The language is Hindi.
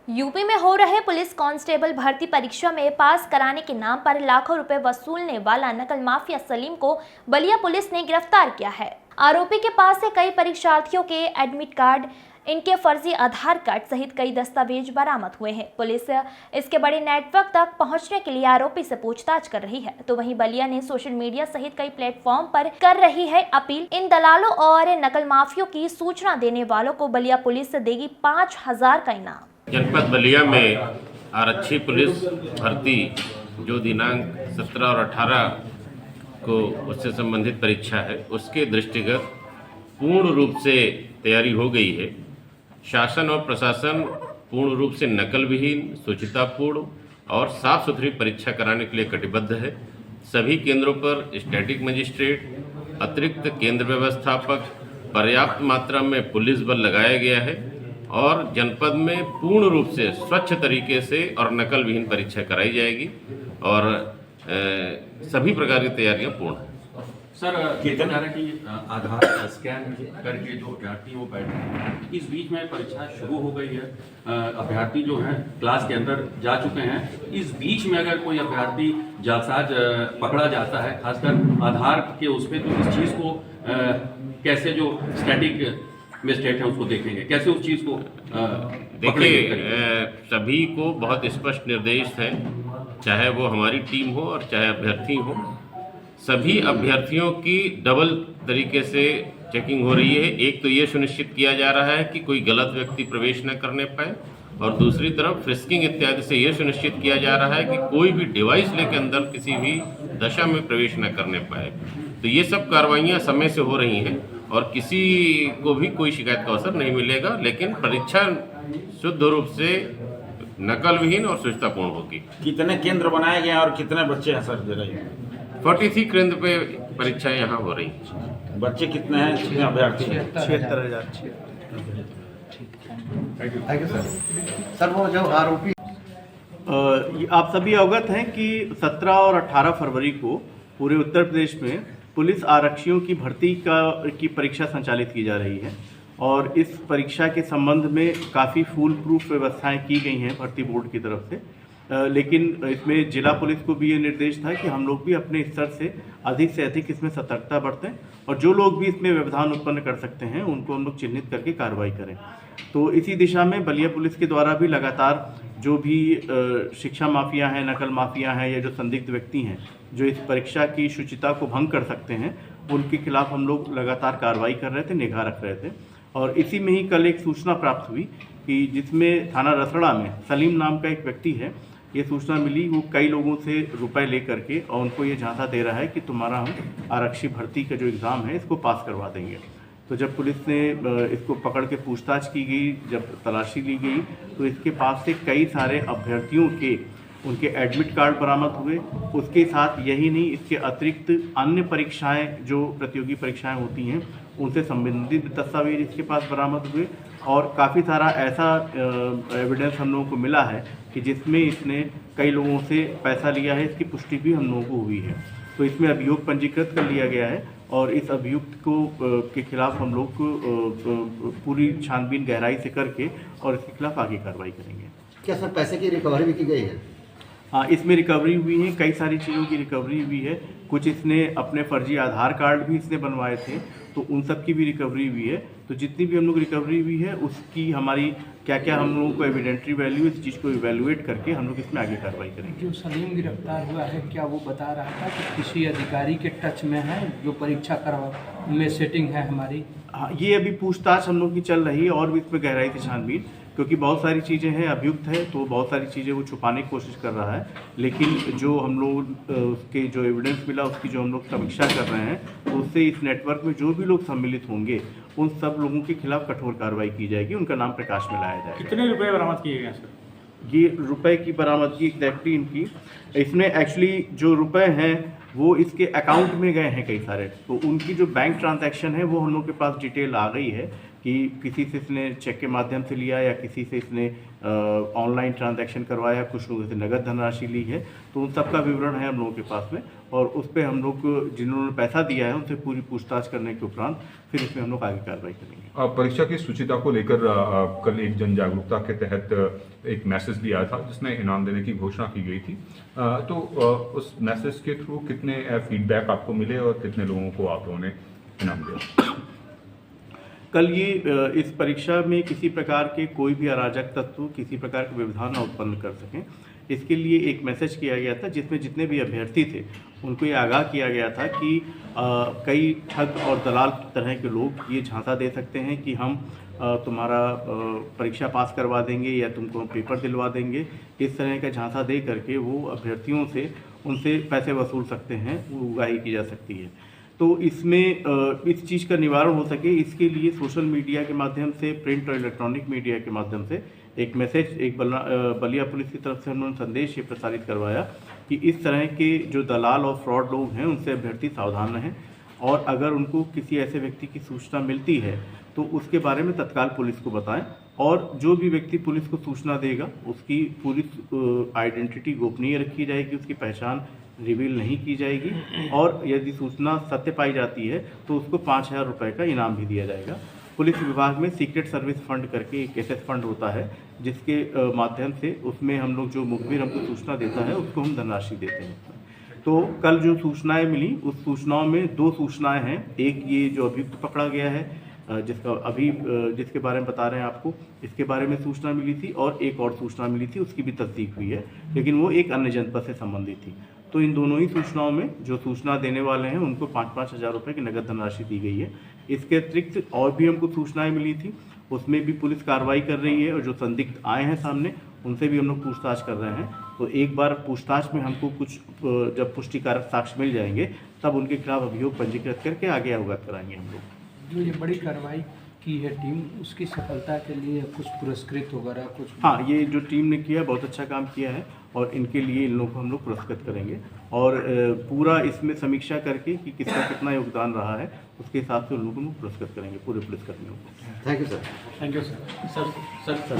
यूपी में हो रहे पुलिस कांस्टेबल भर्ती परीक्षा में पास कराने के नाम पर लाखों रुपए वसूलने वाला नकल माफिया सलीम को बलिया पुलिस ने गिरफ्तार किया है। आरोपी के पास से कई परीक्षार्थियों के एडमिट कार्ड, इनके फर्जी आधार कार्ड सहित कई दस्तावेज बरामद हुए हैं। पुलिस इसके बड़े नेटवर्क तक पहुंचने के लिए आरोपी से पूछताछ कर रही है। तो वहीं बलिया ने सोशल मीडिया सहित कई प्लेटफॉर्म पर कर रही है अपील। इन दलालों और नकल माफियों की सूचना देने वालों को बलिया पुलिस देगी 5,000 का इनाम। जनपद बलिया में आरक्षी पुलिस भर्ती जो दिनांक 17 और 18 को उससे संबंधित परीक्षा है, उसके दृष्टिगत पूर्ण रूप से तैयारी हो गई है। शासन और प्रशासन पूर्ण रूप से नकल विहीन, शुचितापूर्ण और साफ सुथरी परीक्षा कराने के लिए कटिबद्ध है। सभी केंद्रों पर स्टैटिक मजिस्ट्रेट, अतिरिक्त केंद्र व्यवस्थापक, पर्याप्त मात्रा में पुलिस बल लगाया गया है और जनपद में पूर्ण रूप से स्वच्छ तरीके से और नकल विहीन परीक्षा कराई जाएगी और सभी प्रकार की तैयारियां पूर्ण हैं। सर, कितने तरह की आधार स्कैन करके जो अभ्यर्थी वो बैठे हैं, इस बीच में परीक्षा शुरू हो गई है, अभ्यर्थी जो हैं क्लास के अंदर जा चुके हैं। इस बीच में अगर कोई अभ्यर्थी जालसाज पकड़ा जाता है, खासकर आधार के उस पर, तो इस चीज़ को कैसे जो स्टैटिक मजिस्ट्रेट है उसको देखेंगे, कैसे उस चीज़ को देखिए, सभी को बहुत स्पष्ट निर्देश है, चाहे वो हमारी टीम हो और चाहे अभ्यर्थी हो, सभी अभ्यर्थियों की डबल तरीके से चेकिंग हो रही है। एक तो ये सुनिश्चित किया जा रहा है कि कोई गलत व्यक्ति प्रवेश न करने पाए और दूसरी तरफ फ्रिस्किंग इत्यादि से ये सुनिश्चित किया जा रहा है कि कोई भी डिवाइस लेकर अंदर किसी भी दशा में प्रवेश न करने पाए। तो ये सब कार्रवाइयाँ समय से हो रही हैं और किसी को भी कोई शिकायत का अवसर नहीं मिलेगा, लेकिन परीक्षा शुद्ध रूप से नकल विहीन और शुचितापूर्ण होगी। कितने केंद्र बनाए गए हैं और कितने बच्चे हैं सर दे रहे हैं? 43 केंद्र पे परीक्षाएं यहाँ हो रही हैं। बच्चे कितने हैं, कितने अभ्यर्थी हैं? 76,000। Thank you sir. वो जो आरोपी आप सभी अवगत हैं कि 17 और 18 फरवरी को पूरे उत्तर प्रदेश में पुलिस आरक्षियों की भर्ती की परीक्षा संचालित की जा रही है और इस परीक्षा के संबंध में काफ़ी फूल प्रूफ व्यवस्थाएं की गई हैं भर्ती बोर्ड की तरफ से। लेकिन इसमें जिला पुलिस को भी ये निर्देश था कि हम लोग भी अपने स्तर से अधिक इसमें सतर्कता बरतें और जो लोग भी इसमें व्यवधान उत्पन्न कर सकते हैं उनको हम लोग चिन्हित करके कार्रवाई करें। तो इसी दिशा में बलिया पुलिस के द्वारा भी लगातार जो भी शिक्षा माफिया हैं, नकल माफिया हैं या जो संदिग्ध व्यक्ति हैं जो इस परीक्षा की शुचिता को भंग कर सकते हैं, उनके खिलाफ हम लोग लगातार कार्रवाई कर रहे थे, निगाह रख रहे थे। और इसी में ही कल एक सूचना प्राप्त हुई कि जिसमें थाना रसड़ा में सलीम नाम का एक व्यक्ति है, ये सूचना मिली, वो कई लोगों से रुपए ले करके और उनको ये झांसा दे रहा है कि तुम्हारा हम आरक्षी भर्ती का जो एग्ज़ाम है इसको पास करवा देंगे। तो जब पुलिस ने इसको पकड़ के पूछताछ की गई, जब तलाशी ली गई, तो इसके पास से कई सारे अभ्यर्थियों के उनके एडमिट कार्ड बरामद हुए। उसके साथ यही नहीं, इसके अतिरिक्त अन्य परीक्षाएं जो प्रतियोगी परीक्षाएं होती हैं उनसे संबंधित दस्तावेज इसके पास बरामद हुए और काफ़ी सारा ऐसा एविडेंस हम लोगों को मिला है कि जिसमें इसने कई लोगों से पैसा लिया है, इसकी पुष्टि भी हम लोगों को हुई है। तो इसमें अभियोग पंजीकृत कर लिया गया है और इस अभियुक्त को के खिलाफ हम लोग पूरी छानबीन गहराई से करके और इसके खिलाफ आगे कार्रवाई करेंगे। क्या सर पैसे की रिकवरी भी की गई है? हाँ, इसमें रिकवरी हुई है, कई सारी चीज़ों की रिकवरी हुई है। कुछ इसने अपने फर्जी आधार कार्ड भी इसने बनवाए थे, तो उन सब की भी रिकवरी हुई है। तो जितनी भी हम लोग रिकवरी हुई है उसकी हमारी क्या क्या हम लोगों को एविडेंट्री वैल्यू, इस चीज़ को इवेलुएट करके हम लोग इसमें आगे कार्रवाई करेंगे। जो सलीम गिरफ्तार हुआ है, क्या वो बता रहा था कि किसी अधिकारी के टच में है जो परीक्षा करवा में सेटिंग है हमारी? हाँ, ये अभी पूछताछ हम लोग की चल रही है और भी इसमें गहराई से छानबीन, क्योंकि बहुत सारी चीज़ें हैं, अभियुक्त है तो बहुत सारी चीज़ें वो छुपाने की कोशिश कर रहा है। लेकिन जो हम लोग उसके जो एविडेंस मिला उसकी जो हम लोग समीक्षा कर रहे हैं, तो उससे इस नेटवर्क में जो भी लोग सम्मिलित होंगे उन सब लोगों के खिलाफ कठोर कार्रवाई की जाएगी, उनका नाम प्रकाश में लाया जाएगा। कितने रुपए बरामद किए गए सर? ये रुपए की बरामदगी एग्जैक्टली इनकी, इसमें एक्चुअली जो रुपए हैं वो इसके अकाउंट में गए हैं कई सारे, तो उनकी जो बैंक ट्रांजैक्शन है वो हम लोग के पास डिटेल आ गई है कि किसी से इसने चेक के माध्यम से लिया या किसी से इसने ऑनलाइन ट्रांजैक्शन करवाया, कुछ लोगों से नगद धनराशि ली है, तो उन सब का विवरण है हम लोगों के पास में, और उस पर हम लोग जिन्होंने पैसा दिया है उनसे पूरी पूछताछ करने के उपरांत फिर इसमें हम लोग आगे कार्रवाई करेंगे। परीक्षा की शुचिता को लेकर कल एक जन जागरूकता के तहत एक मैसेज भी आया था जिसमें इनाम देने की घोषणा की गई थी, तो उस मैसेज के थ्रू कितने फीडबैक आपको मिले और कितने लोगों को आप लोगों ने इनाम दिया? कल ये इस परीक्षा में किसी प्रकार के कोई भी अराजक तत्व किसी प्रकार के व्यवधान न उत्पन्न कर सकें, इसके लिए एक मैसेज किया गया था जिसमें जितने भी अभ्यर्थी थे उनको ये आगाह किया गया था कि कई ठग और दलाल तरह के लोग ये झांसा दे सकते हैं कि हम तुम्हारा परीक्षा पास करवा देंगे या तुमको पेपर दिलवा देंगे। इस तरह का झांसा दे करके वो अभ्यर्थियों से उनसे पैसे वसूल सकते हैं, वो उगाही की जा सकती है। तो इसमें इस चीज़ का निवारण हो सके इसके लिए सोशल मीडिया के माध्यम से, प्रिंट और इलेक्ट्रॉनिक मीडिया के माध्यम से एक मैसेज, एक बलिया पुलिस की तरफ से उन्होंने संदेश ये प्रसारित करवाया कि इस तरह के जो दलाल और फ्रॉड लोग हैं उनसे अभ्यर्थी सावधान रहें, और अगर उनको किसी ऐसे व्यक्ति की सूचना मिलती है तो उसके बारे में तत्काल पुलिस को बताएं, और जो भी व्यक्ति पुलिस को सूचना देगा उसकी पूरी आइडेंटिटी गोपनीय रखी जाएगी, उसकी पहचान रिवील नहीं की जाएगी, और यदि सूचना सत्य पाई जाती है तो उसको 5,000 रुपये का इनाम भी दिया जाएगा। पुलिस विभाग में सीक्रेट सर्विस फंड करके एक एसएस फंड होता है जिसके माध्यम से उसमें हम लोग जो मुखबिर हमको सूचना देता है उसको हम धनराशि देते हैं। तो कल जो सूचनाएं मिली उस सूचनाओं में 2 सूचनाएं हैं, एक ये जो अभियुक्त पकड़ा गया है जिसके बारे में बता रहे हैं आपको, इसके बारे में सूचना मिली थी, और एक और सूचना मिली थी उसकी भी तस्दीक हुई है, लेकिन वो एक अन्य जनपद से संबंधित थी। तो इन दोनों ही सूचनाओं में जो सूचना देने वाले हैं उनको 5-5 हज़ार रुपये की नगद धनराशि दी गई है। इसके अतिरिक्त और भी हमको सूचनाएं मिली थी, उसमें भी पुलिस कार्रवाई कर रही है, और जो संदिग्ध आए हैं सामने उनसे भी हम लोग पूछताछ कर रहे हैं। तो एक बार पूछताछ में हमको कुछ जब पुष्टिकारक साक्ष्य मिल जाएंगे तब उनके खिलाफ अभियोग पंजीकृत करके आगे अवगत कराएंगे हम लोग। जो ये बड़ी कार्रवाई की है टीम, उसकी सफलता के लिए कुछ पुरस्कृत वगैरह कुछ? हाँ, ये जो टीम ने किया बहुत अच्छा काम किया है, और इनके लिए इन लोगों को हम लोग पुरस्कृत करेंगे, और पूरा इसमें समीक्षा करके कि किसका कितना योगदान रहा है उसके हिसाब से उन लोगों को पुरस्कृत करेंगे, पूरे पुलिसकर्मियों को। Thank you sir. Thank you sir. Sir